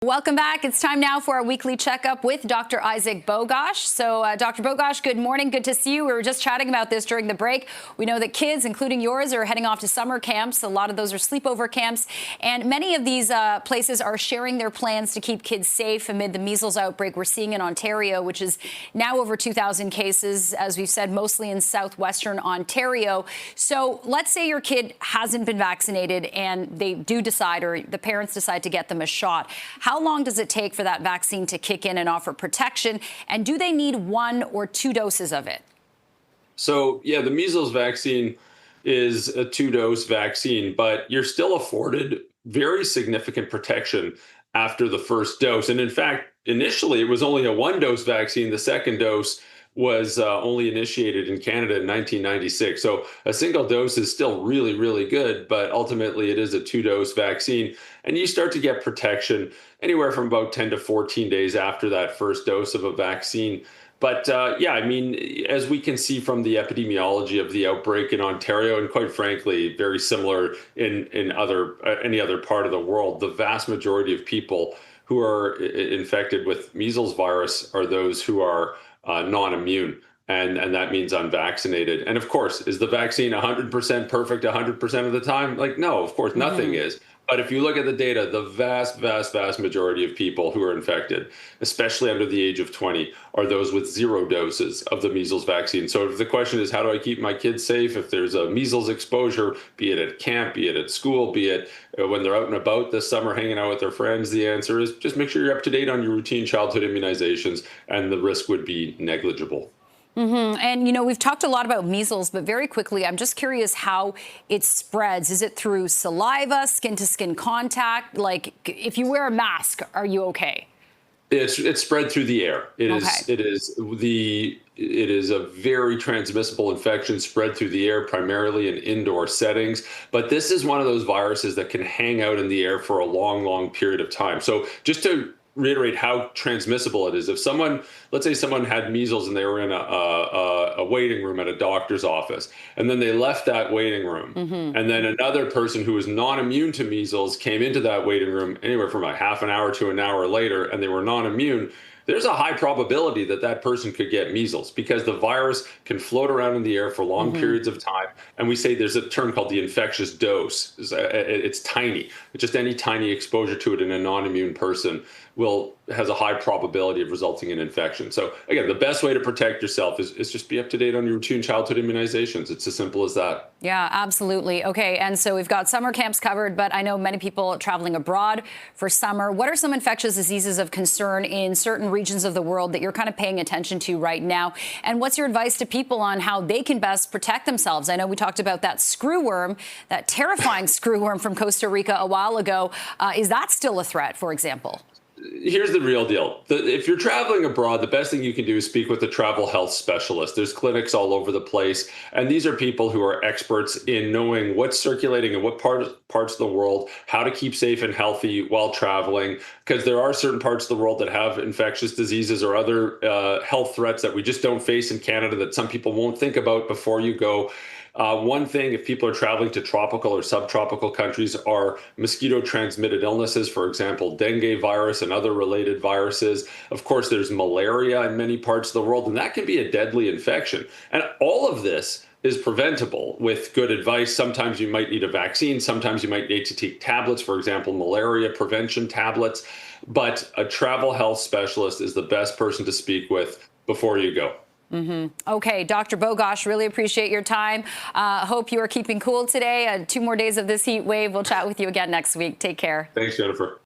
welcome back. It's time now for our weekly checkup with Dr. Isaac Bogoch. So, Dr. Bogoch, good morning. Good to see you. We were just chatting about this during the break. We know that kids, including yours, are heading off to summer camps. A lot of those are sleepover camps. And many of these places are sharing their plans to keep kids safe amid the measles outbreak we're seeing in Ontario, which is now over 2,000 cases, as we've said, mostly in southwestern Ontario. So let's say your kid hasn't been vaccinated and they do decide, or the parents decide to get them a shot. How long does it take for that vaccine to kick in and offer protection? And do they need 1 or 2 doses of it? So, yeah, the measles vaccine is a 2-dose vaccine, but you're still afforded very significant protection after the first dose. And in fact, initially, it was only a 1-dose vaccine. The second dose was only initiated in Canada in 1996. So a single dose is still really, really good, but ultimately it is a 2-dose vaccine. And you start to get protection anywhere from about 10 to 14 days after that first dose of a vaccine. But yeah, I mean, as we can see from the epidemiology of the outbreak in Ontario, and quite frankly, very similar in any other part of the world, the vast majority of people who are infected with measles virus are those who are non-immune. And that means unvaccinated. And of course, is the vaccine 100% perfect 100% of the time? Like, no, of course, nothing is. But if you look at the data, the vast majority of people who are infected, especially under the age of 20, are those with 0 doses of the measles vaccine. So if the question is, how do I keep my kids safe if there's a measles exposure, be it at camp, be it at school, be it when they're out and about this summer hanging out with their friends, the answer is just make sure you're up to date on your routine childhood immunizations, and the risk would be negligible. And, you know, we've talked a lot about measles, but very quickly, I'm just curious how it spreads. Is it through saliva, skin-to-skin contact? Like, if you wear a mask, are you okay? It's spread through the air. It is a very transmissible infection spread through the air, primarily in indoor settings. But this is one of those viruses that can hang out in the air for a long period of time. So just to reiterate how transmissible it is. If someone, let's say someone had measles and they were in a waiting room at a doctor's office, and then they left that waiting room, and then another person who was non-immune to measles came into that waiting room anywhere from a half an hour to an hour later, and they were non-immune, there's a high probability that that person could get measles because the virus can float around in the air for long periods of time. And we say there's a term called the infectious dose. It's tiny. Just any tiny exposure to it in a non-immune person has a high probability of resulting in infection. So again, the best way to protect yourself is just be up to date on your routine childhood immunizations. It's as simple as that. Yeah, absolutely. Okay, and so we've got summer camps covered, but I know many people traveling abroad for summer. What are some infectious diseases of concern in certain regions of the world that you're kind of paying attention to right now? And what's your advice to people on how they can best protect themselves? I know we talked about that screwworm, that terrifying screwworm from Costa Rica a while ago. Is that still a threat, for example? Here's the real deal. If you're traveling abroad, the best thing you can do is speak with a travel health specialist. There's clinics all over the place. And these are people who are experts in knowing what's circulating in what parts of the world, how to keep safe and healthy while traveling, because there are certain parts of the world that have infectious diseases or other health threats that we just don't face in Canada that some people won't think about before you go. One thing, if people are traveling to tropical or subtropical countries, are mosquito-transmitted illnesses, for example, dengue virus and other related viruses. Of course, there's malaria in many parts of the world, and that can be a deadly infection. And all of this is preventable with good advice. Sometimes you might need a vaccine. Sometimes you might need to take tablets, for example, malaria prevention tablets. But a travel health specialist is the best person to speak with before you go. Okay, Dr. Bogoch, really appreciate your time. Hope you are keeping cool today. 2 more days of this heat wave. We'll chat with you again next week. Take care. Thanks, Jennifer.